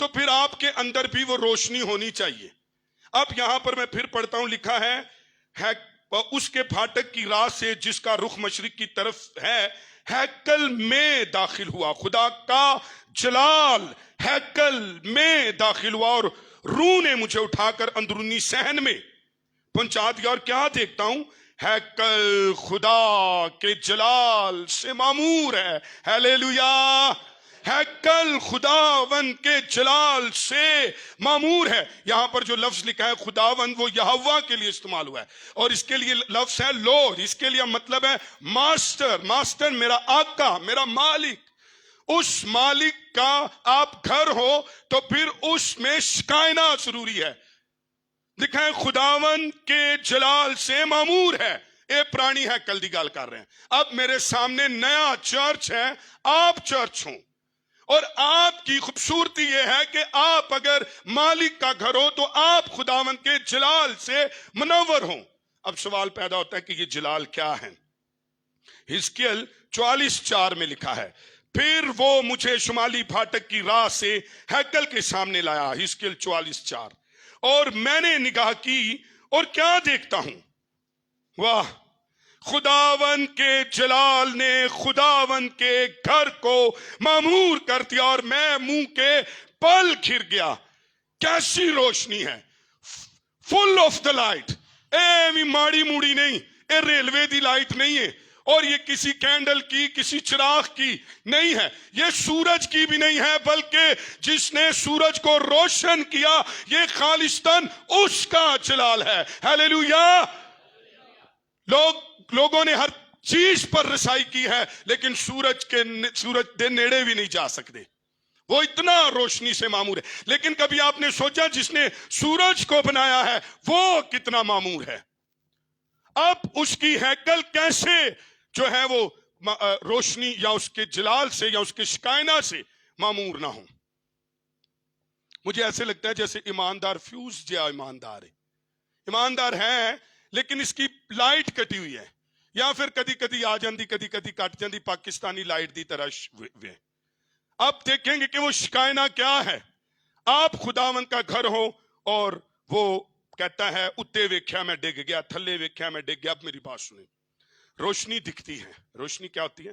تو پھر آپ کے اندر بھی وہ روشنی ہونی چاہیے. اب یہاں پر میں پھر پڑھتا ہوں, لکھا ہے اس کے پھاٹک کی راہ سے جس کا رخ مشرق کی طرف ہے ہیکل میں داخل ہوا. خدا کا جلال ہیکل میں داخل ہوا اور روح نے مجھے اٹھا کر اندرونی صحن میں پہنچا دیا, اور کیا دیکھتا ہوں, ہیکل خدا کے جلال سے معمور ہے. ہیلیلویا. ہیکل خداوند کے جلال سے معمور ہے. یہاں پر جو لفظ لکھا ہے خداوند, وہ یہوہ کے لیے استعمال ہوا ہے, اور اس کے لیے لفظ ہے لورڈ. اس کے لیے مطلب ہے ماسٹر. ماسٹر میرا آقا, میرا مالک. اس مالک کا آپ گھر ہو تو پھر اس میں شکائنا ضروری ہے. لکھا ہے خداوند کے جلال سے معمور ہے. اے پرانی ہیکل دی گل کر رہے ہیں. اب میرے سامنے نیا چرچ ہے, آپ چرچ ہوں, اور آپ کی خوبصورتی یہ ہے کہ آپ اگر مالک کا گھر ہو تو آپ خداوند کے جلال سے منور ہوں. اب سوال پیدا ہوتا ہے کہ یہ جلال کیا ہے. حزقیل 44:4 میں لکھا ہے, پھر وہ مجھے شمالی پھاٹک کی راہ سے ہیکل کے سامنے لایا. حزقیل 44:4. اور میں نے نگاہ کی اور کیا دیکھتا ہوں, واہ, خداوند کے جلال نے خداوند کے گھر کو معمور کر دیا, اور میں منہ کے پل گر گیا. کیسی روشنی ہے, فل آف دا لائٹ. اے ماڑی موڑی نہیں, اے ریلوے دی لائٹ نہیں ہے, اور یہ کسی کینڈل کی, کسی چراغ کی نہیں ہے, یہ سورج کی بھی نہیں ہے, بلکہ جس نے سورج کو روشن کیا یہ خالصتاً اس کا جلال ہے. ہیلیلویا. لوگوں نے ہر چیز پر رسائی کی ہے, لیکن سورج دے نیڑے بھی نہیں جا سکتے, وہ اتنا روشنی سے معمور ہے. لیکن کبھی آپ نے سوچا جس نے سورج کو بنایا ہے وہ کتنا معمور ہے. اب اس کی ہیکل کیسے جو ہے وہ روشنی یا اس کے جلال سے یا اس کے شکائنا سے معمور نہ ہوں. مجھے ایسے لگتا ہے جیسے ایماندار فیوز جیا ایماندار ہے, لیکن اس کی لائٹ کٹی ہوئی ہے, یا پھر کدی کدی آ جاندی, کدی کدی کٹ جاندی, پاکستانی لائٹ دی طرح. اب دیکھیں گے کہ وہ شکائنا کیا ہے. آپ خداوند کا گھر ہو اور وہ کہتا ہے اتے ویکھیا میں ڈگ گیا, تھلے ویکھیا میں ڈگ گیا. اب میری بات سنیں, روشنی دکھتی ہے. روشنی کیا ہوتی ہے,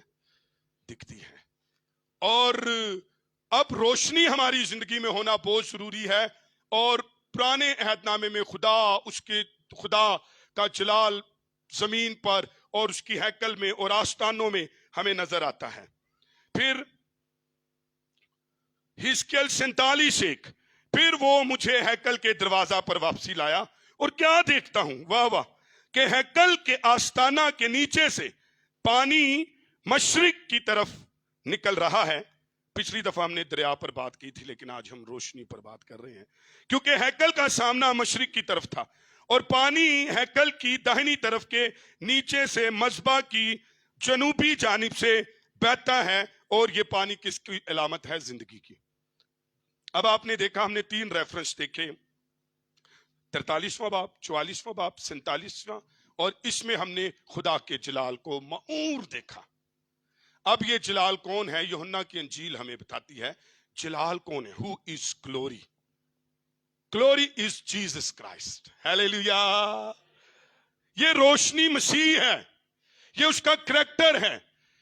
دکھتی ہے. اور اب روشنی ہماری زندگی میں ہونا بہت ضروری ہے. اور پرانے عہد نامے میں خدا کا جلال زمین پر اور اس کی ہیکل میں اور آستانوں میں ہمیں نظر آتا ہے. پھر حزقیل 47:1, پھر وہ مجھے ہیکل کے دروازہ پر واپسی لایا, اور کیا دیکھتا ہوں, واہ واہ, کہ ہیکل کے آستانہ کے نیچے سے پانی مشرق کی طرف نکل رہا ہے. پچھلی دفعہ ہم نے دریا پر بات کی تھی, لیکن آج ہم روشنی پر بات کر رہے ہیں, کیونکہ ہیکل کا سامنا مشرق کی طرف تھا, اور پانی ہیکل کی داہنی طرف کے نیچے سے مذبح کی جنوبی جانب سے بہتا ہے, اور یہ پانی کس کی علامت ہے, زندگی کی. اب آپ نے دیکھا, ہم نے 3 ریفرنس دیکھے, 43واں باب, 44واں باب, 47واں, اور اس میں ہم نے خدا کے جلال کو معمور دیکھا. اب یہ جلال کون ہے, یوحنا کی انجیل ہمیں بتاتی ہے جلال کون ہے. Who is glory? Glory is Jesus Christ. Hallelujah. یہ روشنی مسیح ہے, یہ اس کا کریکٹر ہے,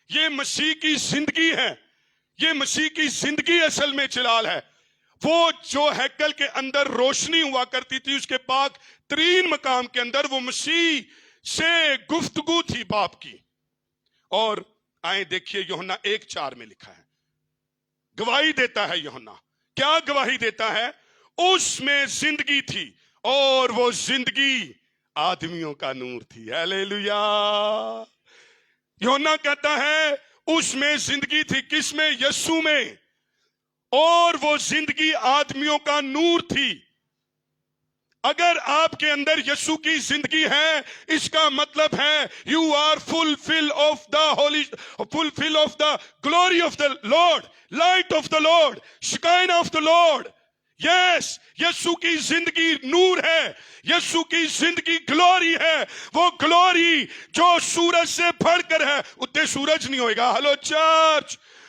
یہ مسیح کی زندگی ہے, یہ مسیح کی زندگی اصل میں جلال ہے. وہ جو ہیکل کے اندر روشنی ہوا کرتی تھی, اس کے پاک ترین مقام کے اندر وہ مسیح سے گفتگو تھی باپ کی. اور آئیں دیکھیے یوحنا 1:4 میں لکھا ہے, گواہی دیتا ہے یوحنا. کیا گواہی دیتا ہے؟ اس میں زندگی تھی, اور وہ زندگی آدمیوں کا نور تھی. ہیلیلویا. یوحنا کہتا ہے اس میں زندگی تھی, کس میں؟ یسوع میں, اور وہ زندگی آدمیوں کا نور تھی. اگر آپ کے اندر یسوع کی زندگی ہے, اس کا مطلب ہے you are fulfill of the glory of the Lord, light of the Lord, Shekinah of the Lord. Yes, یسوع کی زندگی نور ہے, یسوع کی زندگی گلوری ہے. وہ گلوری جو سورج سے بڑھ کر ہے. اتنے سورج نہیں ہوئے گا, ہلو چرچ,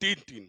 3:3,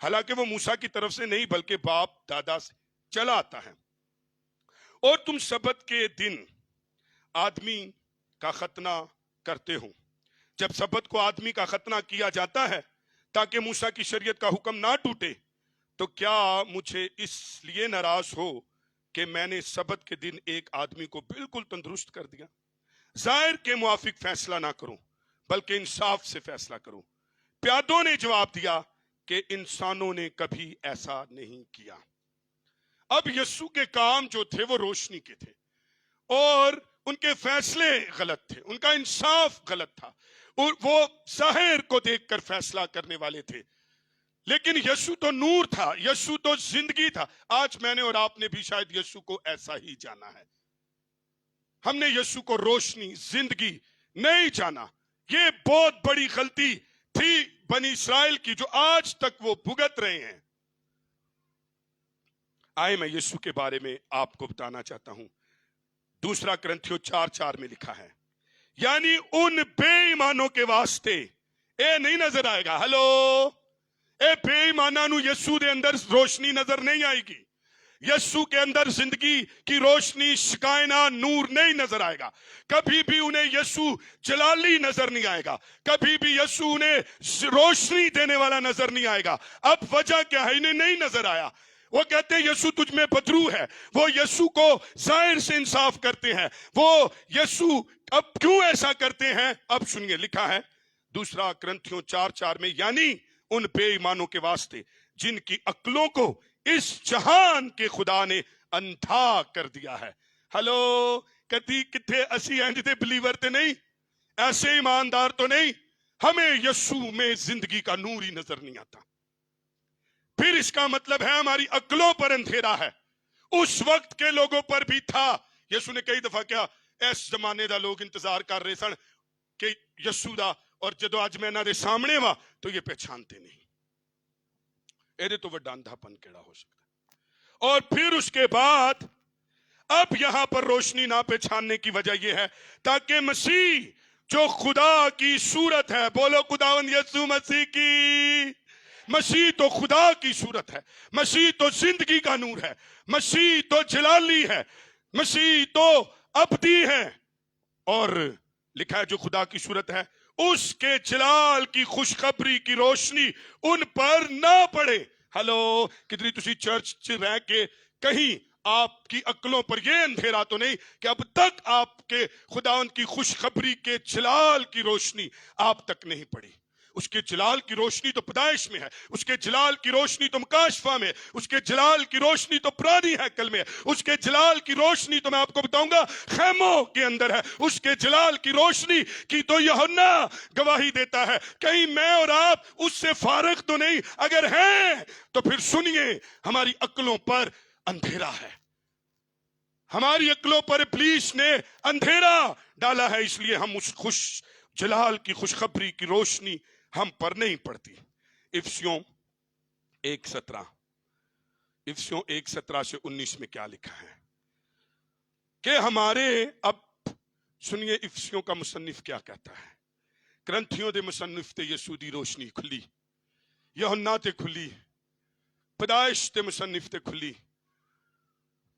حالانکہ وہ موسیٰ کی طرف سے نہیں بلکہ باپ دادا سے چلا آتا ہے. اور تم سبت کے دن آدمی کا ختنہ کرتے ہو. جب سبت کو آدمی کا ختنہ کیا جاتا ہے تاکہ موسیٰ کی شریعت کا حکم نہ ٹوٹے، تو کیا مجھے اس لیے ناراض ہو کہ میں نے سبت کے دن ایک آدمی کو بالکل تندرست کر دیا؟ ظاہر کے موافق فیصلہ نہ کرو بلکہ انصاف سے فیصلہ کرو. پیادوں نے جواب دیا کہ انسانوں نے کبھی ایسا نہیں کیا. اب یسوع کے کام جو تھے وہ روشنی کے تھے اور ان کے فیصلے غلط تھے، ان کا انصاف غلط تھا، اور وہ ظاہر کو دیکھ کر فیصلہ کرنے والے تھے. لیکن یسوع تو نور تھا، یسوع تو زندگی تھا. آج میں نے اور آپ نے بھی شاید یسوع کو ایسا ہی جانا ہے. ہم نے یسوع کو روشنی، زندگی نہیں جانا. یہ بہت بڑی غلطی تھی بنی اسرائیل کی جو آج تک وہ بھگت رہے ہیں. آئے میں یسوع کے بارے میں آپ کو بتانا چاہتا ہوں. دوسرا کرنتھیوں 4:4 میں لکھا ہے، یعنی ان بے ایمانوں کے واسطے اے نہیں نظر آئے گا. ہلو، اے بے ایمانوں نو یسوع دے اندر روشنی نظر نہیں آئے گی. یسوع کے اندر زندگی کی روشنی، شکائنہ، نور نہیں نظر آئے گا. کبھی بھی انہیں یسوع جلالی نظر نہیں آئے گا. کبھی بھی یسوع انہیں روشنی دینے والا نظر نہیں آئے گا. اب وجہ کیا ہے؟ انہیں نہیں نظر آیا. وہ کہتے ہیں یسوع تجھ میں بدرو ہے. وہ یسوع کو ظاہر سے انصاف کرتے ہیں. وہ یسوع اب کیوں ایسا کرتے ہیں؟ اب سنیے، لکھا ہے دوسرا کرنتھیوں 4:4 میں، یعنی ان بے ایمانوں کے واسطے جن کی عقلوں کو اس جہان کے خدا نے اندھا کر دیا ہے. ہلو، کتی کتھے اسی ہیں جتے بلیور تے نہیں، ایسے ایماندار تو نہیں. ہمیں یسوع میں زندگی کا نور ہی نظر نہیں آتا. پھر اس کا مطلب ہے ہماری عقلوں پر اندھیرا ہے. اس وقت کے لوگوں پر بھی تھا. یسوع نے کئی دفعہ کیا، اس زمانے دا لوگ انتظار کر رہے سن کہ یسوع دا، اور جدو اج میں انہاں دے سامنے وا تو یہ پہچانتے نہیں. اے تو وڈا اندھا پن کیڑا ہو سکتا. اور پھر اس کے بعد اب یہاں پر روشنی نہ پہچاننے کی وجہ یہ ہے تاکہ مسیح جو خدا کی صورت ہے، بولو خداوند یسوع مسیح کی، مسیح تو خدا کی صورت ہے، مسیح تو زندگی کا نور ہے، مسیح تو جلالی ہے، مسیح تو ابدی ہے. اور لکھا ہے جو خدا کی صورت ہے اس کے جلال کی خوشخبری کی روشنی ان پر نہ پڑے. ہلو، کتنی تسی چرچ رہ کے کہیں آپ کی عقلوں پر یہ اندھیرا تو نہیں کہ اب تک آپ کے خداوند کی خوشخبری کے جلال کی روشنی آپ تک نہیں پڑی. اس کے جلال کی روشنی تو پیدائش میں ہے، اس کے جلال کی روشنی تو مکاشفہ میں، اس کے جلال کی روشنی تو پرانی ہیکل میں، اس کے جلال کی روشنی تو میں آپ کو بتاؤں گا خیموں کے اندر ہے. اس کے جلال کی روشنی کی تو یوحنا گواہی دیتا ہے. کہیں میں اور آپ اس سے فارغ تو نہیں؟ اگر ہیں تو پھر سنیے، ہماری عقلوں پر اندھیرا ہے. ہماری عقلوں پر ابلیس نے اندھیرا ڈالا ہے، اس لیے ہم اس خوش جلال کی خوشخبری کی روشنی ہم پر نہیں پڑتی. افسیوں 1:17 افسیوں 1:17 سے 19 میں کیا لکھا ہے کہ ہمارے، اب سنیے افسیوں کا مصنف کیا کہتا ہے. کرنتھیوں دے مصنف تے یسوع دی روشنی کھلی، یوحنا تے کھلی، پیدائش تے مصنف تے کھلی.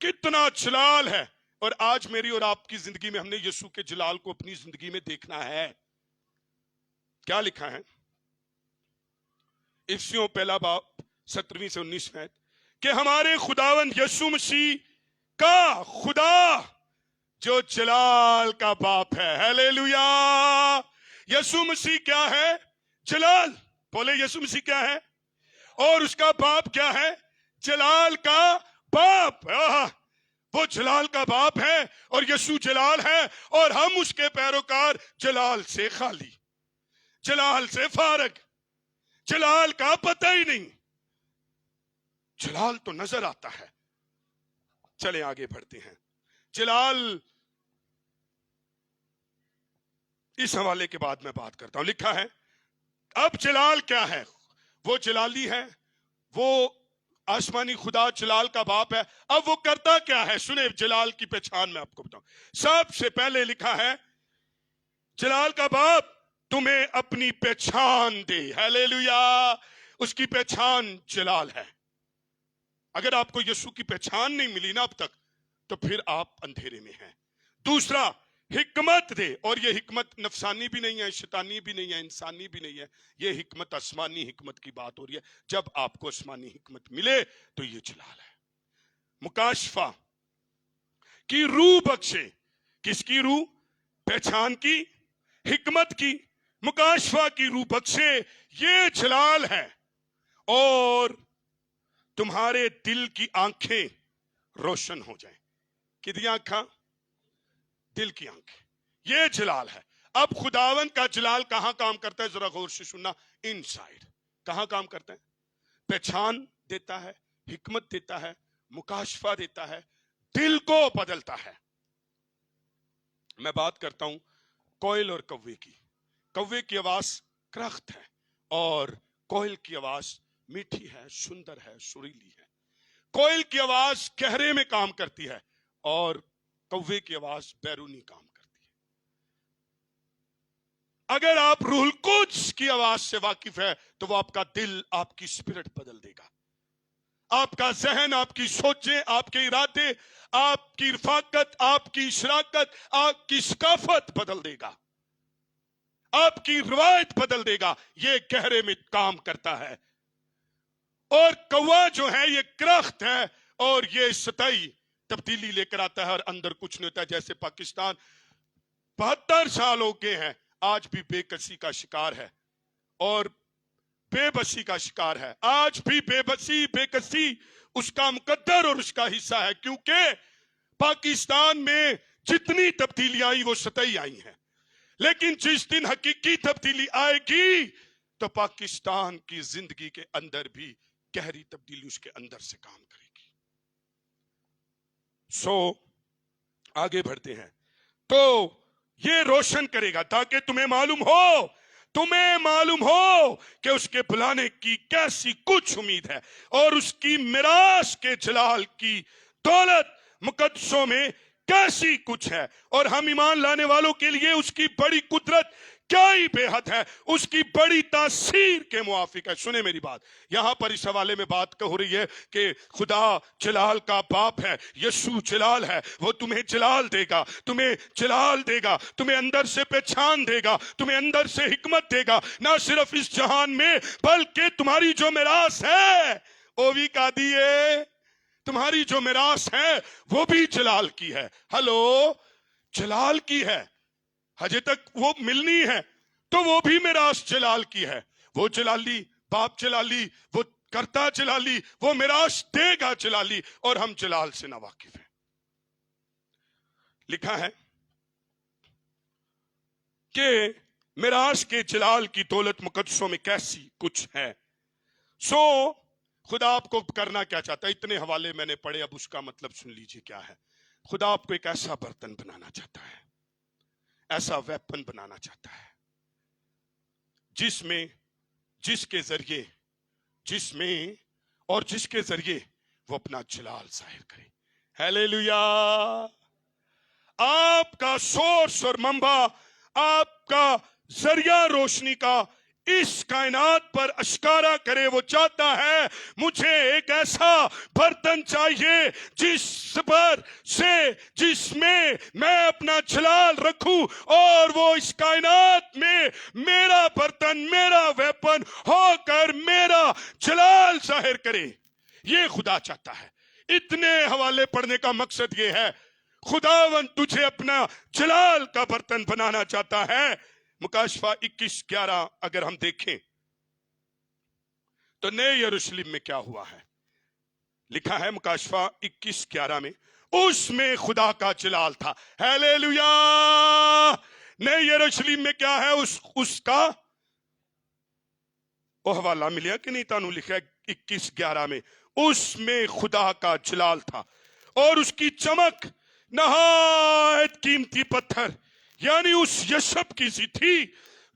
کتنا جلال ہے. اور آج میری اور آپ کی زندگی میں ہم نے یسوع کے جلال کو اپنی زندگی میں دیکھنا ہے. کیا لکھا ہے افسیوں 1:17 سے 19 میں کہ ہمارے خداوند یسوع مسیح کا خدا جو جلال کا باپ ہے. ہیلیلویا. یسوع مسیح کیا ہے؟ جلال. بولے یسوع مسیح کیا ہے؟ اور اس کا باپ کیا ہے؟ جلال کا باپ. وہ جلال کا باپ ہے اور یسوع جلال ہے، اور ہم اس کے پیروکار، جلال سے خالی، جلال سے فارغ، جلال کا پتہ ہی نہیں. جلال تو نظر آتا ہے. چلیں آگے بڑھتے ہیں. جلال اس حوالے کے بعد میں بات کرتا ہوں. لکھا ہے اب جلال کیا ہے؟ وہ جلالی ہے، وہ آسمانی خدا جلال کا باپ ہے. اب وہ کرتا کیا ہے؟ سنیں جلال کی پہچان میں آپ کو بتاؤں. سب سے پہلے لکھا ہے جلال کا باپ تمہیں اپنی پہچان دے. ہیلیلویا. اس کی پہچان جلال ہے. اگر آپ کو یسوع کی پہچان نہیں ملی نا اب تک تو پھر آپ اندھیرے میں ہیں. دوسرا حکمت دے, اور یہ حکمت نفسانی بھی نہیں ہے, شیطانی بھی نہیں ہے, انسانی بھی نہیں ہے, یہ حکمت آسمانی حکمت کی بات ہو رہی ہے. جب آپ کو آسمانی حکمت ملے تو یہ جلال ہے. مکاشفہ کی روح بخشے. کس کی روح؟ پہچان کی, حکمت کی, مکاشفہ کی روح بخشے, یہ جلال ہے. اور تمہارے دل کی آنکھیں روشن ہو جائیں. کتنی آنکھاں؟ دل کی آنکھیں, یہ جلال ہے. اب خداون کا جلال کہاں کام کرتا ہے؟ ذرا غور سے سننا. ان سائڈ کہاں کام کرتا ہے؟ پہچان دیتا ہے, حکمت دیتا ہے, مکاشفہ دیتا ہے, دل کو بدلتا ہے. میں بات کرتا ہوں کوئل اور کوے کی. کوے کی آواز کرخت ہے اور کوئل کی آواز میٹھی ہے, سندر ہے, سریلی ہے. کوئل کی آواز گہرے میں کام کرتی ہے اور کوے کی آواز بیرونی کام کرتی ہے. اگر آپ روح القدس کی آواز سے واقف ہے تو وہ آپ کا دل, آپ کی اسپرٹ بدل دے گا. آپ کا ذہن, آپ کی سوچیں, آپ کے ارادے, آپ کی رفاقت, آپ کی شراکت, آپ کی ثقافت بدل دے گا, آپ کی روایت بدل دے گا. یہ گہرے میں کام کرتا ہے. اور کوا جو ہے یہ کرخت ہے اور یہ سطحی تبدیلی لے کر آتا ہے اور اندر کچھ نہیں ہوتا ہے. جیسے پاکستان 72 سال ہو گئے ہیں, آج بھی بے کسی کا شکار ہے اور بے بسی کا شکار ہے. آج بھی بے بسی, بے کسی اس کا مقدر اور اس کا حصہ ہے, کیونکہ پاکستان میں جتنی تبدیلی آئی وہ سطحی آئی ہیں. لیکن جس دن حقیقی تبدیلی آئے گی تو پاکستان کی زندگی کے اندر بھی گہری تبدیلی اس کے اندر سے کام کرے گی. آگے بڑھتے ہیں. تو یہ روشن کرے گا تاکہ تمہیں معلوم ہو کہ اس کے بلانے کی کیسی کچھ امید ہے اور اس کی میراث کے جلال کی دولت مقدسوں میں کیسی کچھ ہے, اور ہم ایمان لانے والوں کے لیے اس کی بڑی قدرت کیا ہی بے حد ہے, اس کی بڑی تاثیر کے موافق ہے. سنیں میری بات, یہاں پر اس حوالے میں بات ہو رہی ہے کہ خدا جلال کا باپ ہے, یسوع جلال ہے, وہ تمہیں جلال دے گا, تمہیں جلال دے گا, تمہیں اندر سے پہچان دے گا, تمہیں اندر سے حکمت دے گا, نہ صرف اس جہان میں بلکہ تمہاری جو میراث ہے وہ بھی کا دیے, تمہاری جو میراث ہے وہ بھی جلال کی ہے. ہلو, جلال کی ہے, ہجے تک وہ ملنی ہے تو وہ بھی میراث جلال کی ہے. وہ جلالی, باپ جلالی, وہ کرتا جلالی, وہ میراث دے گا جلالی, اور ہم جلال سے ناواقف ہیں. لکھا ہے کہ میراث کے جلال کی دولت مقدسوں میں کیسی کچھ ہے. خدا آپ کو کرنا کیا چاہتا ہے؟ اتنے حوالے میں نے پڑھے, اب اس کا مطلب سن لیجئے کیا ہے. خدا آپ کو ایک ایسا برتن بنانا چاہتا ہے, ایسا ویپن بنانا چاہتا ہے جس کے ذریعے وہ اپنا جلال ظاہر کرے. ہیلیلویا. آپ کا سورس اور منبع, آپ کا ذریعہ روشنی کا اس کائنات پر اشکارا کرے. وہ چاہتا ہے مجھے ایک ایسا برتن چاہیے جس میں میں اپنا جلال رکھوں, اور وہ اس کائنات میں میرا برتن, میرا ویپن ہو کر میرا جلال ظاہر کرے. یہ خدا چاہتا ہے. اتنے حوالے پڑھنے کا مقصد یہ ہے, خداوند تجھے اپنا جلال کا برتن بنانا چاہتا ہے. مکاشفہ 21:11 اگر ہم دیکھیں تو نئے یروشلم میں کیا ہوا ہے. لکھا ہے مکاشفہ 21:11 میں, اس میں خدا کا جلال تھا. ہیلیلویا. نئے یروشلم میں کیا ہے؟ اس کا وہ حوالہ ملیا کہ نہیں تانوں؟ لکھا ہے 21:11 میں, اس میں خدا کا جلال تھا اور اس کی چمک نہایت قیمتی پتھر, یعنی اس یشب کی سی تھی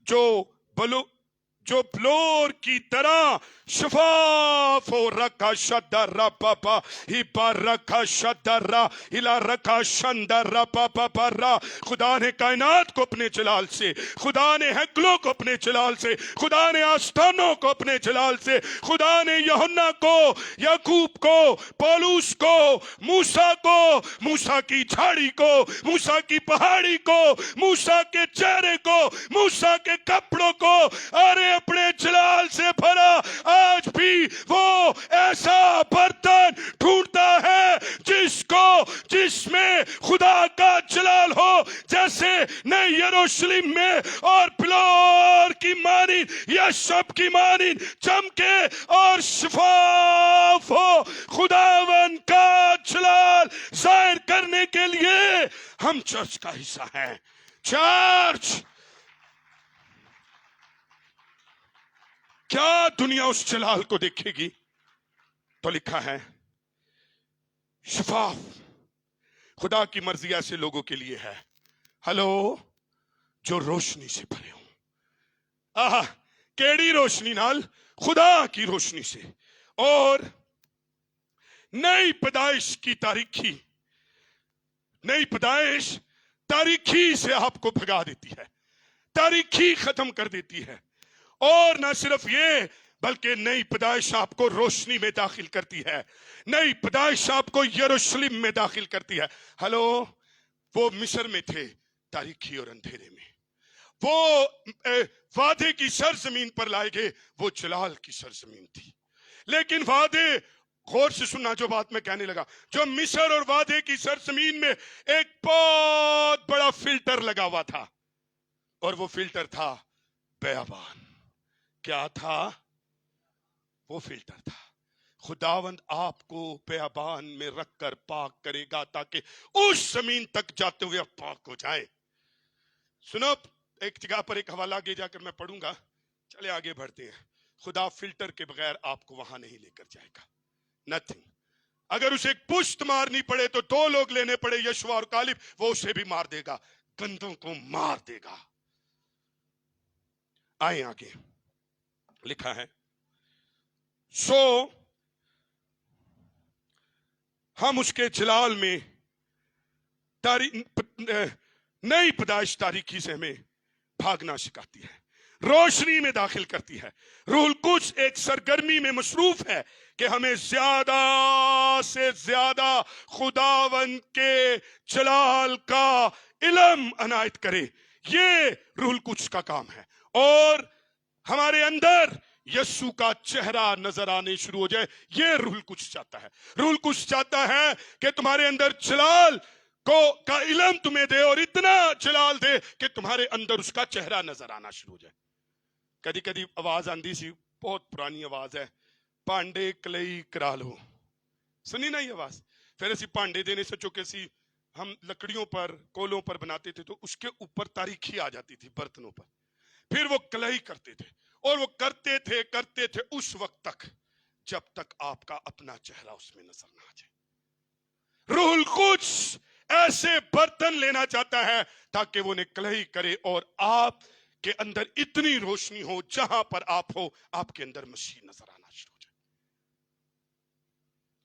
جو بلور کی طرح شفافو رکھا شدر پاپا ہیپا رکھا شدر ہلا رکھا شندر پاپا را. خدا نے کائنات کو اپنے جلال سے، خدا نے ہیکلوں کو اپنے جلال سے، خدا نے آستانوں کو اپنے جلال سے، خدا نے یوحنا کو، یعقوب کو، پولوس کو، موسیٰ کو، موسیٰ کی جھاڑی کو، موسیٰ کی پہاڑی کو، موسیٰ کے چہرے کو، موسیٰ کے کپڑوں کو ارے اپنے جلال سے بھرا. آج بھی وہ ایسا برتن ڈھونڈتا ہے جس میں خدا کا جلال ہو، جیسے نئے یروشلم میں اور پلور کی مانند یا شب کی مانند چمکے اور شفاف ہو. خداوند کا جلال ظاہر کرنے کے لیے ہم چرچ کا حصہ ہیں. چرچ کیا دنیا اس جلال کو دیکھے گی؟ تو لکھا ہے شفاف. خدا کی مرضی ایسے لوگوں کے لیے ہے ہلو جو روشنی سے بھرے ہوں. کیڑی روشنی نال؟ خدا کی روشنی سے. اور نئی پیدائش کی تاریکی، نئی پیدائش تاریکی سے آپ کو بھگا دیتی ہے، تاریکی ختم کر دیتی ہے. اور نہ صرف یہ بلکہ نئی پیدائش آپ کو روشنی میں داخل کرتی ہے، نئی پیدائش آپ کو یروشلم میں داخل کرتی ہے. ہلو وہ مصر میں تھے تاریکی اور اندھیرے میں، وہ وعدے کی سرزمین پر لائے گئے، وہ جلال کی سرزمین تھی. لیکن وعدے، غور سے سننا جو بات میں کہنے لگا، جو مصر اور وعدے کی سرزمین میں ایک بہت بڑا فلٹر لگا ہوا تھا، اور وہ فلٹر تھا بیابان. کیا تھا وہ؟ فلٹر تھا. خداوند آپ کو بیابان میں رکھ کر پاک کرے گا تاکہ اس زمین تک جاتے ہوئے آپ پاک ہو جائیں. سنو، ایک جگہ پر ایک حوالہ آگے جا کر میں پڑھوں گا، چلے آگے بڑھتے ہیں. خدا فلٹر کے بغیر آپ کو وہاں نہیں لے کر جائے گا. نتھنگ. اگر اسے ایک پشت مارنی پڑے تو 2 لوگ لینے پڑے، یشوع اور کالب، وہ اسے بھی مار دے گا، گندوں کو مار دے گا. آئیں آگے. لکھا ہے سو ہم اس کے جلال میں نئی پیدائش تاریکی سے ہمیں بھاگنا سکھاتی ہے، روشنی میں داخل کرتی ہے. روح القدس ایک سرگرمی میں مصروف ہے کہ ہمیں زیادہ سے زیادہ خداوند کے جلال کا علم عنایت کرے. یہ روح القدس کا کام ہے. اور ہمارے اندر یسوع کا چہرہ نظر آنے شروع ہو جائے. یہ روح القدس چاہتا ہے. روح القدس چاہتا ہے کہ تمہارے اندر جلال کا علم تمہیں دے، اور اتنا جلال دے کہ تمہارے اندر اس کا چہرہ نظر آنا شروع ہو جائے. کدی کدی آواز آندی سی، بہت پرانی آواز ہے، پانڈے کلئی کرا لو. سنی نا یہ آواز؟ پھر اسی پانڈے دینے سے چکے سی ہم لکڑیوں پر، کولوں پر بناتے تھے تو اس کے اوپر تاریخی آ جاتی تھی برتنوں پر. پھر وہ کلئی کرتے تھے، اور وہ کرتے تھے اس وقت تک جب تک آپ کا اپنا چہرہ اس میں نظر نہ آ جائے. روح القدس ایسے برتن لینا چاہتا ہے تاکہ وہ انہیں کلئی کرے اور آپ کے اندر اتنی روشنی ہو، جہاں پر آپ ہو آپ کے اندر مسیح نظر آنا شروع ہو جائے.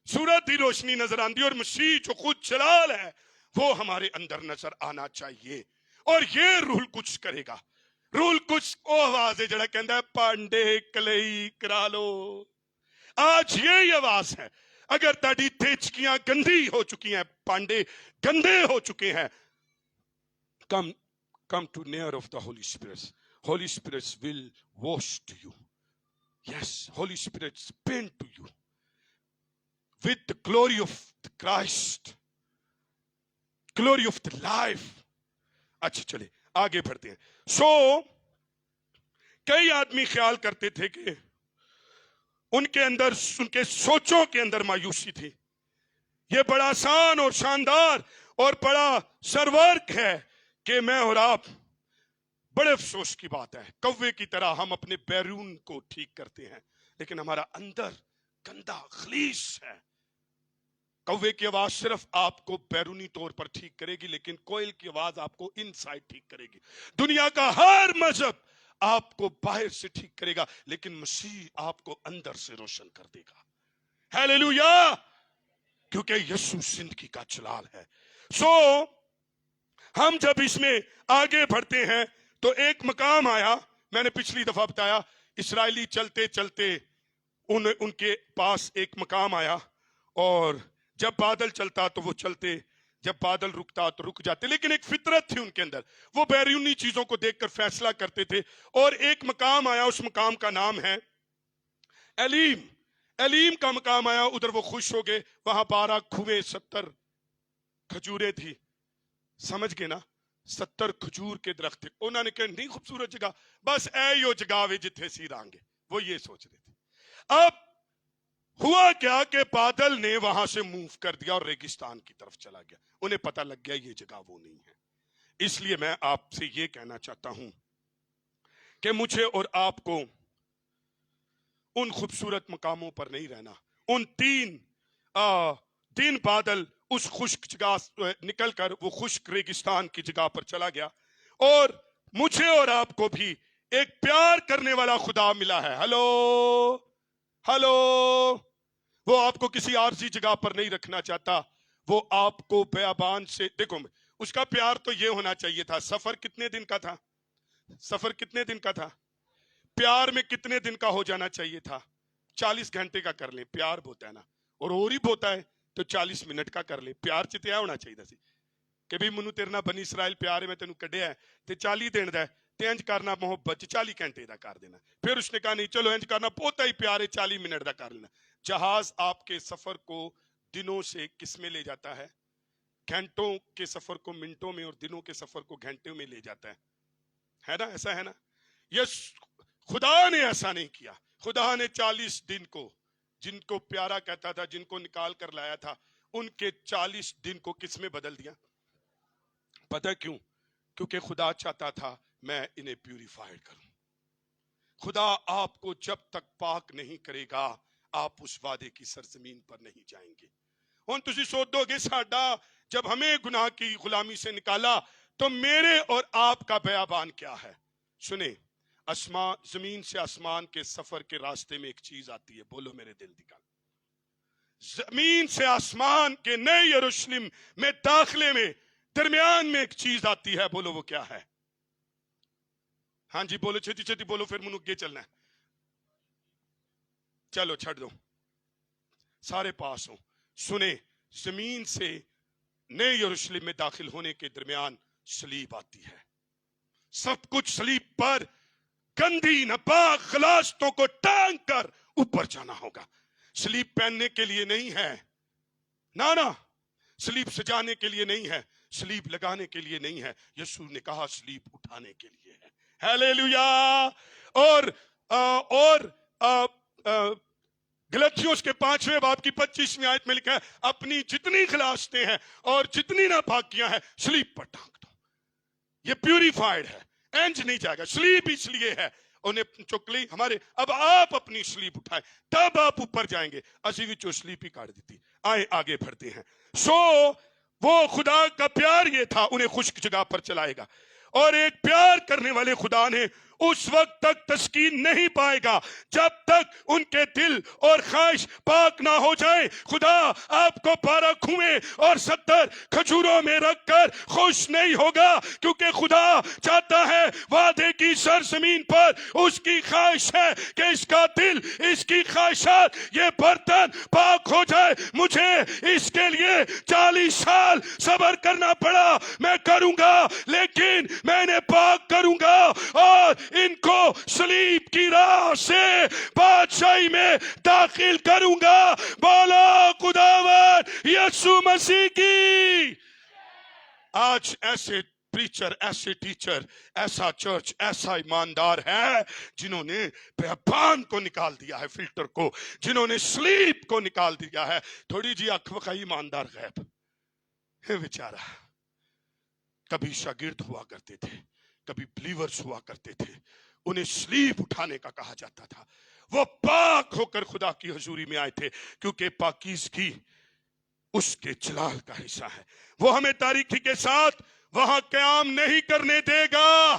صورت ہی روشنی نظر آندی، اور مسیح جو خود جلال ہے وہ ہمارے اندر نظر آنا چاہیے. اور یہ روح القدس کرے گا. روح القدس وہ آواز ہے جڑا کہندا ہے پانڈے کلئی کرا لو. آج یہی آواز ہے. اگر تاڑی تیچکیاں گندی ہو چکی ہیں، پانڈے گندے ہو چکے ہیں، come to near of the Holy Spirit. Holy Spirit will wash to you. Yes, Holy Spirit paint to you with the glory of the Christ, glory of the life. اچھا چلے آگے بڑھتے ہیں. کئی آدمی خیال کرتے تھے کہ ان کے اندر، ان کے سوچوں کے اندر مایوسی تھی. یہ بڑا آسان اور شاندار اور بڑا سرورک ہے کہ میں اور آپ، بڑے افسوس کی بات ہے، کوے کی طرح ہم اپنے بیرون کو ٹھیک کرتے ہیں لیکن ہمارا اندر گندا خلیص ہے. کوے کی آواز صرف آپ کو بیرونی طور پر ٹھیک کرے گی لیکن کوئل کی آواز آپ کو ان سائڈ ٹھیک کرے گی. دنیا کا ہر مذہب آپ کو باہر سے ٹھیک کرے گا لیکن مسیح آپ کو اندر سے روشن کر دے گا. ہیلیلویا. کیونکہ یسوع زندگی کا جلال ہے. سو ہم جب اس میں آگے بڑھتے ہیں تو ایک مقام آیا, میں نے پچھلی دفعہ بتایا, اسرائیلی چلتے چلتے ان کے پاس ایک مقام آیا, اور جب بادل چلتا تو وہ چلتے, جب بادل رکتا تو رک جاتے, لیکن ایک فطرت تھی ان کے اندر, وہ بیرونی چیزوں کو دیکھ کر فیصلہ کرتے تھے. اور ایک مقام آیا, اس مقام کا نام ہے ایلیم. ایلیم کا مقام آیا, ادھر وہ خوش ہو گئے, وہاں 12 کھویں 70 کھجوریں تھی. سمجھ گئے نا, 70 کھجور کے درخت تھے. انہوں نے کہا نہیں خوبصورت جگہ, بس اے یو جگہ وے جتھے سی رانگے, وہ یہ سوچ رہے تھے. اب ہوا کیا کہ بادل نے وہاں سے موو کر دیا اور ریگستان کی طرف چلا گیا. انہیں پتہ لگ گیا یہ جگہ وہ نہیں ہے. اس لیے میں آپ سے یہ کہنا چاہتا ہوں کہ مجھے اور آپ کو ان خوبصورت مقاموں پر نہیں رہنا. ان تین بادل اس خشک جگہ نکل کر وہ خشک ریگستان کی جگہ پر چلا گیا, اور مجھے اور آپ کو بھی ایک پیار کرنے والا خدا ملا ہے. Hello hello. وہ آپ کو کسی عارضی جگہ پر نہیں رکھنا چاہتا, وہ آپ کو بیابان سے, دیکھو اس کا پیار تو یہ ہونا چاہیے تھا. سفر کتنے دن کا تھا؟ سفر کتنے دن کا تھا؟ پیار میں کتنے دن کا ہو جانا چاہیے تھا؟ 40 گھنٹے کا کر لیں, پیار بوتا ہے نا, اور اور ہی بوتا ہے تو 40 منٹ کا کر لیں. پیار چتیا ہونا چاہیے سی کہ بھی منو تیرے نال بنی اسرائیل پیار ہے, میں تینوں کڈیا ہے تے 40 دن دا ہے تے انج کرنا محبت 40 گھنٹے دا کر دینا. پھر اس نے کہا نہیں چلو انج کرنا بہت ہی پیار ہے 40 منٹ دا کر لینا. جہاز آپ کے سفر کو دنوں سے کس میں لے جاتا ہے؟ گھنٹوں کے سفر کو منٹوں میں, اور دنوں کے سفر کو گھنٹوں میں لے جاتا ہے نا, ایسا ہے نا. یس, خدا نے ایسا نہیں کیا. خدا نے 40 دن کو, جن کو پیارا کہتا تھا, جن کو نکال کر لایا تھا, ان کے 40 دن کو کس میں بدل دیا؟ پتہ کیوں؟ کیونکہ خدا چاہتا تھا میں انہیں پیوریفائڈ کروں. خدا آپ کو جب تک پاک نہیں کرے گا آپ اس وعدے کی سرزمین پر نہیں جائیں گے. ہن تسی سوچو گے ساڈا جب ہمیں گناہ کی غلامی سے نکالا تو میرے اور آپ کا بیابان کیا ہے؟ سنیں, زمین سے آسمان کے سفر کے راستے میں ایک چیز آتی ہے, بولو میرے دل دی گل. زمین سے آسمان کے نئے یروشلم میں داخلے میں درمیان میں ایک چیز آتی ہے, بولو وہ کیا ہے؟ ہاں جی بولو, چھتی چھتی بولو, پھر منو کے چلنا ہے. چلو چھڑ دو, سارے پاس ہوں. سنیں, زمین سے نئے یروشلم میں داخل ہونے کے درمیان صلیب آتی ہے. سب کچھ صلیب پر گندی ناپاک غلاظتوں کو ٹانگ کر اوپر جانا ہوگا. صلیب پہننے کے لیے نہیں ہے, نا, صلیب سجانے کے لیے نہیں ہے, صلیب لگانے کے لیے نہیں ہے. یسوع نے کہا صلیب اٹھانے کے لیے ہے. ہیلیلویا. اور گلتیوس کے 5ویں باب کی 25ویں آیت میں لکھا ہے اپنی جتنی غلاظتیں ہیں اور جتنی ناپاکیاں ہیں صلیب پر ٹانگ دو. یہ پیوریفائڈ ہے, انج نہیں جائے گا. صلیب اس لیے ہے انہیں چک لی ہمارے, اب آپ اپنی صلیب اٹھائیں تب آپ اوپر جائیں گے. اسی وچوں صلیب ہی کاٹ دیتی. آئے آگے بڑھتے ہیں. سو وہ خدا کا پیار یہ تھا, انہیں خشک جگہ پر چلائے گا. اور ایک پیار کرنے والے خدا نے اس وقت تک تسکین نہیں پائے گا جب تک ان کے دل اور خواہش پاک نہ ہو جائے. خدا آپ کو 12 کھویں اور 70 کھجوروں میں رکھ کر خوش نہیں ہوگا, کیونکہ خدا چاہتا ہے وعدے کی سرزمین پر اس کی خواہش ہے کہ اس کا دل, اس کی خواہشات, یہ برتن پاک ہو جائے. مجھے اس کے لیے 40 سال صبر کرنا پڑا, میں کروں گا, لیکن میں نے پاک کروں گا اور ان کو صلیب کی راہ سے بادشاہی میں داخل کروں گا. بولا خداوند یسوع مسیح کی. آج ایسے پریچر, ایسے ٹیچر, ایسا چرچ, ایسا ایماندار ہے جنہوں نے بیابان کو نکال دیا ہے, فلٹر کو, جنہوں نے صلیب کو نکال دیا ہے. تھوڑی جی اکھ وکھائی ایماندار غیب ہے بیچارہ. کبھی شاگرد ہوا کرتے تھے, کبھی بلیورز ہوا کرتے تھے, انہیں صلیب اٹھانے کا کہا جاتا تھا. وہ پاک ہو کر خدا کی حضوری میں آئے تھے, کیونکہ پاکیزگی اس کے جلال کا حصہ ہے. وہ ہمیں تاریکی کے ساتھ وہاں قیام نہیں کرنے دے گا.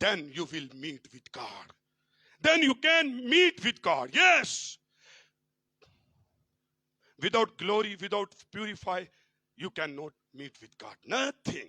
Then you will meet with God. Then you can meet with God. Yes. Without glory, without purify, you cannot meet with God. Nothing.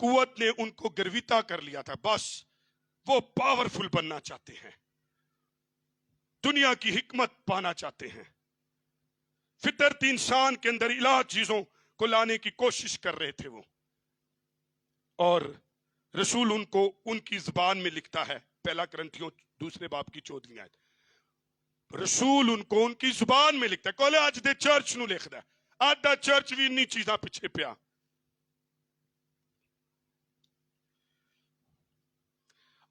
قوت نے ان کو گرویتا کر لیا تھا. بس وہ پاورفل بننا چاہتے ہیں, دنیا کی حکمت پانا چاہتے ہیں. فطرتی انسان کے اندر الہ چیزوں کو لانے کی کوشش کر رہے تھے وہ, اور رسول ان کو ان کی زبان میں لکھتا ہے. پہلا کرنتھیوں 2 باب کی 14 آیت. رسول ان کو ان کی زبان میں لکھتا ہے. کولے اج دے چرچ نو لکھدا ہے, اج دا چرچ بھی انہی چیزاں پیچھے پیا.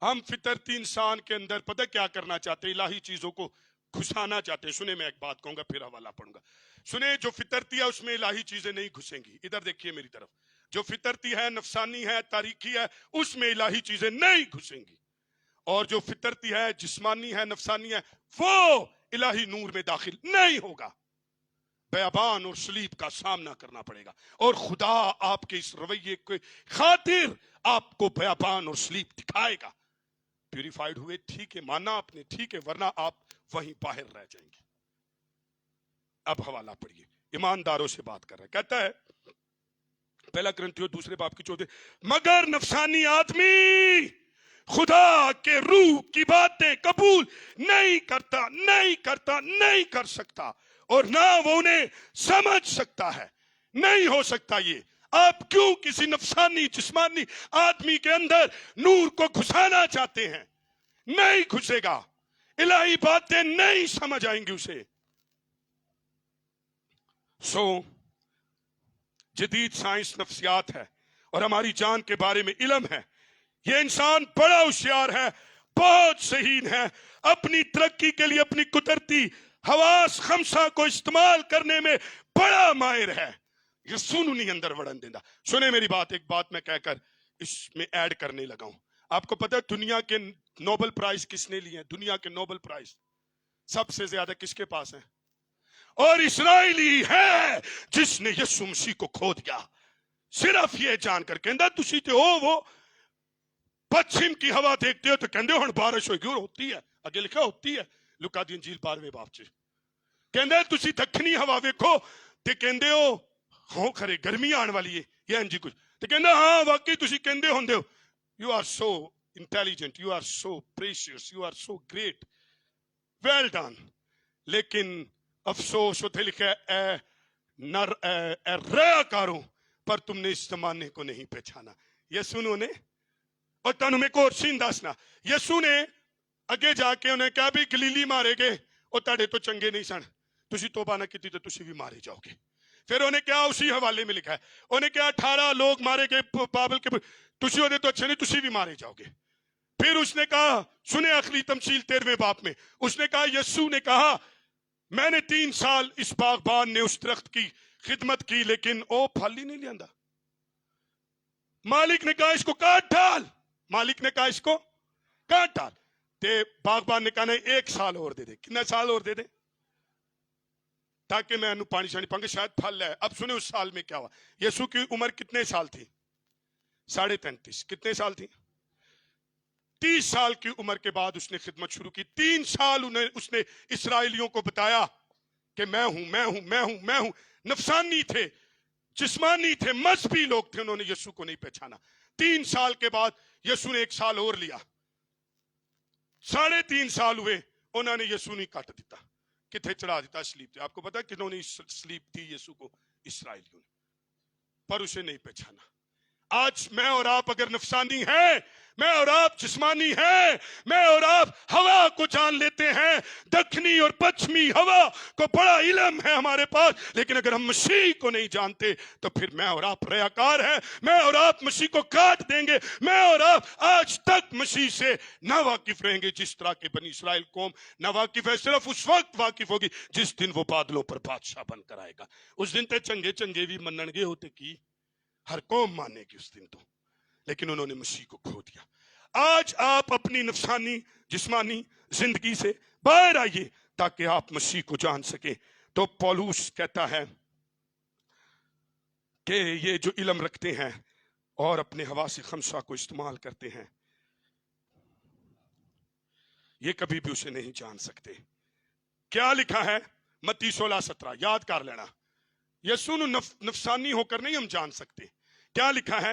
ہم فطرتی انسان کے اندر پتہ کیا کرنا چاہتے ہیں؟ الہی چیزوں کو گھسانا چاہتے ہیں. سنیں, میں ایک بات کہوں گا پھر حوالہ پڑھوں گا. سنیں, جو فطرتی ہے اس میں الہی چیزیں نہیں گھسیں گی. ادھر دیکھیے میری طرف. جو فطرتی ہے, نفسانی ہے, تاریخی ہے, اس میں الہی چیزیں نہیں گھسیں گی. اور جو فطرتی ہے, جسمانی ہے, نفسانی ہے, وہ الہی نور میں داخل نہیں ہوگا. بیابان اور صلیب کا سامنا کرنا پڑے گا, اور خدا آپ کے اس رویے کے خاطر آپ کو بیابان اور صلیب دکھائے گا. پیوریفائیڈ ہوئے, ٹھیک ہے, مانا آپ نے, ٹھیک ہے, ورنہ آپ وہیں باہر رہ جائیں گے. اب حوالہ پڑھیے. ایمانداروں سے بات کر رہا ہے. کہتا ہے پہلا کرنتھیوں 2 باب کی 14, مگر نفسانی آدمی خدا کے روح کی باتیں قبول نہیں کر سکتا, اور نہ وہ انہیں سمجھ سکتا ہے. نہیں ہو سکتا یہ. آپ کیوں کسی نفسانی جسمانی آدمی کے اندر نور کو گھسانا چاہتے ہیں؟ نہیں گھسے گا. الہی باتیں نہیں سمجھ آئیں گی اسے. جدید سائنس نفسیات ہے اور ہماری جان کے بارے میں علم ہے. یہ انسان بڑا ہوشیار ہے, بہت ذہین ہے, اپنی ترقی کے لیے اپنی قدرتی حواس خمسہ کو استعمال کرنے میں بڑا ماہر ہے. یہ سنو نہیں اندر وڑن دینا. سنیں میری بات, ایک بات میں کہہ کر اس میں ایڈ کرنے لگا ہوں. آپ کو پتہ ہے دنیا کے نوبل پرائز کس نے لیے ہیں؟ دنیا کے نوبل پرائز سب سے زیادہ کس کے پاس ہیں؟ اور اسرائیلی ہے جس نے یسوع مسیح کو کھو دیا. صرف یہ جان کر کہندا تسی تے ہو وہ پچھم کی ہوا دیکھتے ہو تو کہندے ہو ہن بارش ہوئے گی, اور ہوتی ہے. اگے لکھا ہوتی ہے لوکا دی انجیل 12 باب چ. کہندے تسی دکھنی ہوا ویکھو تے کہندے ہو کھرے گرمی آن والی ہے یا انجی کچھ, تے کہندا ہاں واقعی تسی کہندے ہوندے ہو. You are so intelligent, you are so precious, you are so great, well done. لیکن افسوس ہوتے لکھا ہے اے ریاکاروں, پر تم نے اس زمانے کو نہیں پہچانا. یسوع نے, اور تانوں میں کو اور سین دسنا, یسوع نے اگے جا کے انہیں کہا بھی گلیلی مارے گے, اور تاڑے تو چنگے نہیں سن, تسی توبہ نہ کیتی تو تسی بھی مارے جاؤ گے. پھر انہیں کیا اسی حوالے میں لکھا ہے, انہیں کیا 18 لوگ مارے گئے بابل کے, تسی ہوتے تو اچھے نہیں, تسی بھی مارے جاؤ گے. پھر اس نے کہا, سنیں آخری تمثیل 13 باب میں, اس نے کہا, یسوع نے کہا میں نے 3 سال اس باغبان نے اس درخت کی خدمت کی لیکن او پھل ہی نہیں لیاندا. مالک نے کہا اس کو کاٹ ڈال, مالک نے کہا اس کو کاٹ ڈال. تے باغبان نے کہا نہیں 1 سال اور دے دے. کتنا سال اور دے دے تاکہ میں انو پانی شانی پانگے شاید پھل لے. اب سنیں اس سال میں کیا ہوا. یسوع کی عمر کتنے سال تھی؟ 33.5. کتنے سال تھی؟ 30 سال کی عمر کے بعد اس نے خدمت شروع کی. 3 سال اس نے اسرائیلیوں کو بتایا کہ میں ہوں. نفسانی تھے, جسمانی تھے, مذہبی لوگ تھے, انہوں نے یسوع کو نہیں پہچانا. 3 سال کے بعد یسوع نے 1 سال اور لیا. 3.5 سال ہوئے, انہوں نے یسوع نہیں کاٹ دیتا, کتنے چڑھا دیتا سلیب تے. آپ کو پتا کنہوں نے سلیب دی یسوع کو؟ اسرائیلیوں نے, پر اسے نہیں پہچانا. آج میں اور آپ اگر نفسانی ہیں, میں اور آپ جسمانی ہیں, میں اور آپ ہوا کو جان لیتے ہیں, دکھنی اور پچھمی ہوا کو بڑا علم ہے ہمارے پاس, لیکن اگر ہم مسیح کو نہیں جانتے تو پھر میں اور آپ ریاکار ہیں. میں اور آپ مسیح کو کاٹ دیں گے. میں اور آپ آج تک مسیح سے نہ واقف رہیں گے جس طرح کہ بنی اسرائیل قوم نہ واقف ہے. صرف اس وقت واقف ہوگی جس دن وہ بادلوں پر بادشاہ بن کر آئے گا. اس دن تے چنگے بھی منن گے ہوتے کی, ہر قوم مانے گی اس دن تو, لیکن انہوں نے مسیح کو کھو دیا. آج آپ اپنی نفسانی جسمانی زندگی سے باہر آئیے تاکہ آپ مسیح کو جان سکیں. تو پولوس کہتا ہے کہ یہ جو علم رکھتے ہیں اور اپنے حواس خمسہ کو استعمال کرتے ہیں, یہ کبھی بھی اسے نہیں جان سکتے. کیا لکھا ہے متی 16:17, یاد کر لینا. یسوع نفسانی ہو کر نہیں ہم جان سکتے. کیا لکھا ہے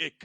1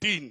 3,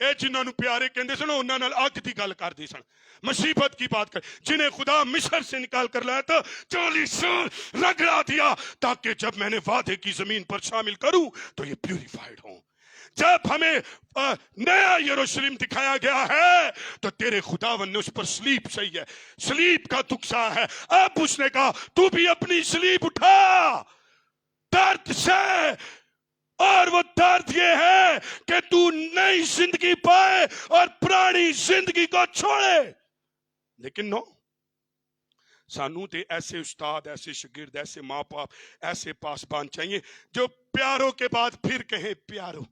اے جنہوں نے پیارے کہندے سن انہاں نال اگ دی گل کردے سن مصیبت کی بات کر جنہیں خدا مصر سے نکال کر لایا تھا 40 سال رگڑا دیا تاکہ جب میں نے وعدے کی زمین پر شامل کروں تو یہ پیوریفائیڈ ہوں جب ہمیں نیا یروشلم دکھایا گیا ہے تو تیرے خداوند نے اس پر سلیب صحیح ہے سلیب کا تکسا ہے اب اس نے کہا تو بھی اپنی سلیب اٹھا درد سے اور وہ درد یہ ہے کہ تو نئی زندگی پائے اور پرانی زندگی کو چھوڑے لیکن نو سانو تے ایسے استاد ایسے شاگرد ایسے ماں باپ ایسے پاسبان چاہیے جو پیاروں کے بعد پھر کہیں پیارو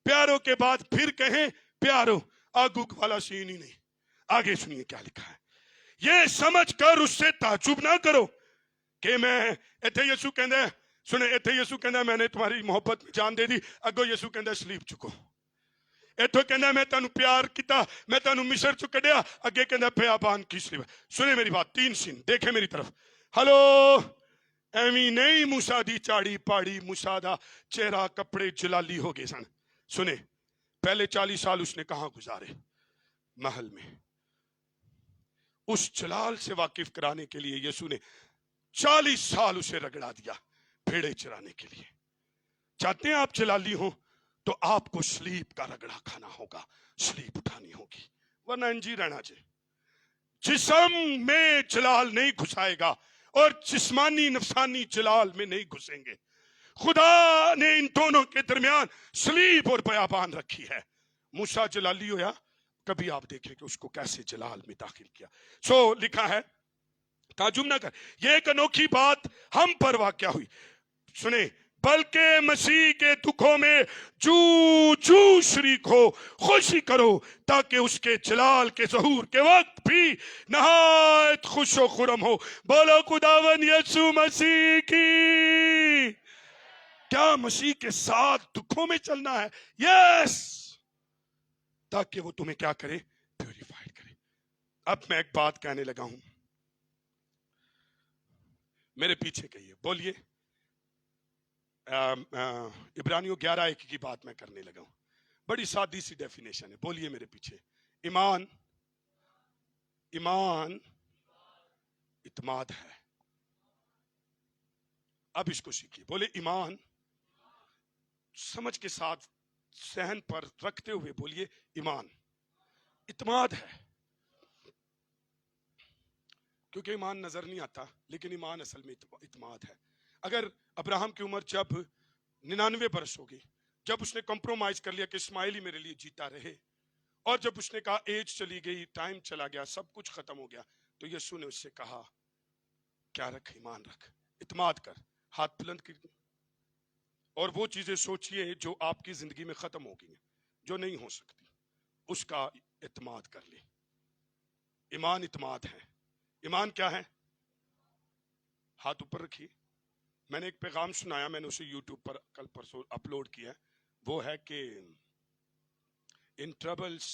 پیاروں کے بعد پھر کہیں پیارو آگو والا سین ہی نہیں آگے سنیے کیا لکھا ہے یہ سمجھ کر اس سے تعجب نہ کرو کہ میں ایتھے یسو کہندے سنے ایتھے یسو کہندے میں نے تمہاری محبت میں جان دے دی اگو یسو کہندے سلیب چکو ایتھے کہندے میں تانوں پیار کیتا میں تانوں مصر چ کڈیا اگے کہندے بیابان کی سلیب سنے میری بات 3 سین دیکھیں میری طرف ہلو ایویں نہیں موسیٰ دی چاڑی پاڑی موسیٰ دا چہرہ کپڑے جلالی ہو گئے سن سنے پہلے 40 سال اس نے کہاں گزارے محل میں اس جلال سے واقف کرانے کے لیے یسوع نے 40 سال اسے رگڑا دیا بھیڑے چرانے کے لیے چاہتے ہیں آپ جلالی ہوں تو آپ کو سلیب کا رگڑا کھانا ہوگا سلیب اٹھانی ہوگی ورنہ انجی رہنا چاہیے جسم میں جلال نہیں گھسائے گا اور جسمانی نفسانی جلال میں نہیں گھسیں گے خدا نے ان دونوں کے درمیان سلیب اور بیابان رکھی ہے موسیٰ جلالی ہویا کبھی آپ دیکھیں کہ اس کو کیسے جلال میں داخل کیا سو لکھا ہے تعجب نہ کر یہ ایک انوکھی بات ہم پر واقع ہوئی سنیں بلکہ مسیح کے دکھوں میں جو شریک ہو خوشی کرو تاکہ اس کے جلال کے ظہور کے وقت بھی نہایت خوش و خرم ہو بولو خداوند یسوع مسیح کی کیا مسیح کے ساتھ دکھوں میں چلنا ہے یس تاکہ وہ تمہیں کیا کرے پیوریفائیڈ کرے اب میں ایک بات کہنے لگا ہوں میرے پیچھے کہیے بولیے عبرانیوں 11:1 کی بات میں کرنے لگا ہوں بڑی سادی سی ڈیفینیشن ہے بولیے میرے پیچھے ایمان اعتماد ہے اب اس کو سیکھیے بولے ایمان سمجھ کے ساتھ سہن پر رکھتے ہوئے بولیے ایمان اعتماد ہے کیونکہ ایمان نظر نہیں آتا لیکن ایمان اصل میں اعتماد ہے اگر ابراہم کی عمر جب 99 برس ہوگی جب اس نے کمپرومائز کر لیا کہ اسماعیل ہی میرے لیے جیتا رہے اور جب اس نے کہا ایج چلی گئی ٹائم چلا گیا سب کچھ ختم ہو گیا تو یسوع نے اس سے کہا کیا رکھ ایمان رکھ اعتماد کر ہاتھ بلند کر اور وہ چیزیں سوچئے جو آپ کی زندگی میں ختم ہو گئی ہیں جو نہیں ہو سکتی اس کا اعتماد کر لیں ایمان اعتماد ہے ایمان کیا ہے ہاتھ اوپر رکھیے میں نے ایک پیغام سنایا میں نے اسے یوٹیوب پر کل پرسوں اپلوڈ کیا وہ ہے کہ ان ٹربلز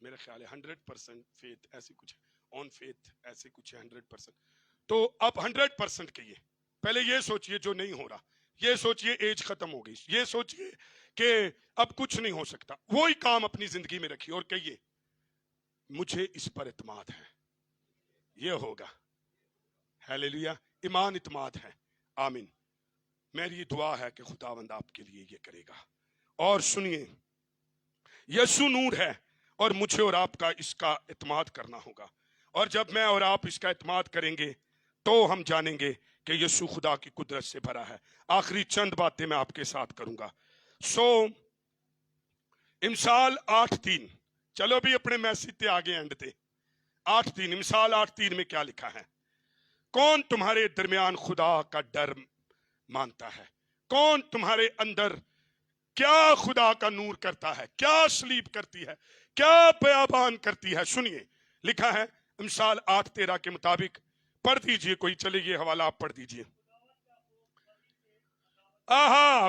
میرا خیال ہے 100% فیتھ ایسی کچھ ہے آن فیتھ ایسے کچھ ہے 100% تو اب 100% کہیے پہلے یہ سوچئے جو نہیں ہو رہا یہ سوچئے ایج ختم ہو گئی یہ سوچئے کہ اب کچھ نہیں ہو سکتا وہی کام اپنی زندگی میں رکھیے اور کہیے مجھے اس پر اعتماد ہے یہ ہوگا ہیلیلویا ایمان اعتماد ہے آمین میری دعا ہے کہ خداوند آپ کے لیے یہ کرے گا اور سنیے یسوع نور ہے اور مجھے اور آپ کا اس کا اعتماد کرنا ہوگا اور جب میں اور آپ اس کا اعتماد کریں گے تو ہم جانیں گے کہ یسوع خدا کی قدرت سے بھرا ہے آخری چند باتیں میں آپ کے ساتھ کروں گا امثال 8:3 چلو بھی اپنے میسج تے آگے اینڈ تے 8:3 امثال 8:3 میں کیا لکھا ہے کون تمہارے درمیان خدا کا ڈر مانتا ہے کون تمہارے اندر کیا خدا کا نور کرتا ہے کیا سلیب کرتی ہے کیا بیابان کرتی ہے سنیے لکھا ہے امثال 8:13 کے مطابق پڑھ دیجئے کوئی چلے یہ حوالہ آپ پڑھ دیجئے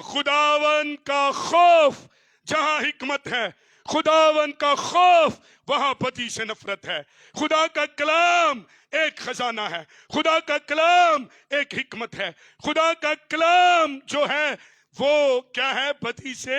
خداون کا خوف جہاں حکمت ہے خداون کا خوف وہاں بدی سے نفرت ہے خدا کا کلام ایک خزانہ ہے خدا کا کلام ایک حکمت ہے خدا کا کلام جو ہے وہ کیا ہے بدی سے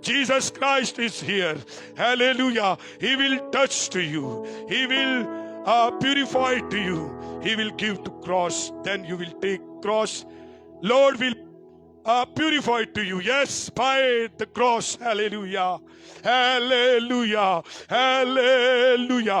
Jesus Christ is here. Hallelujah. He will touch to you. He will purify to you. He will give to cross. Then you will take cross. Lord will purify to you. Yes, by the cross. Hallelujah. Hallelujah. Hallelujah.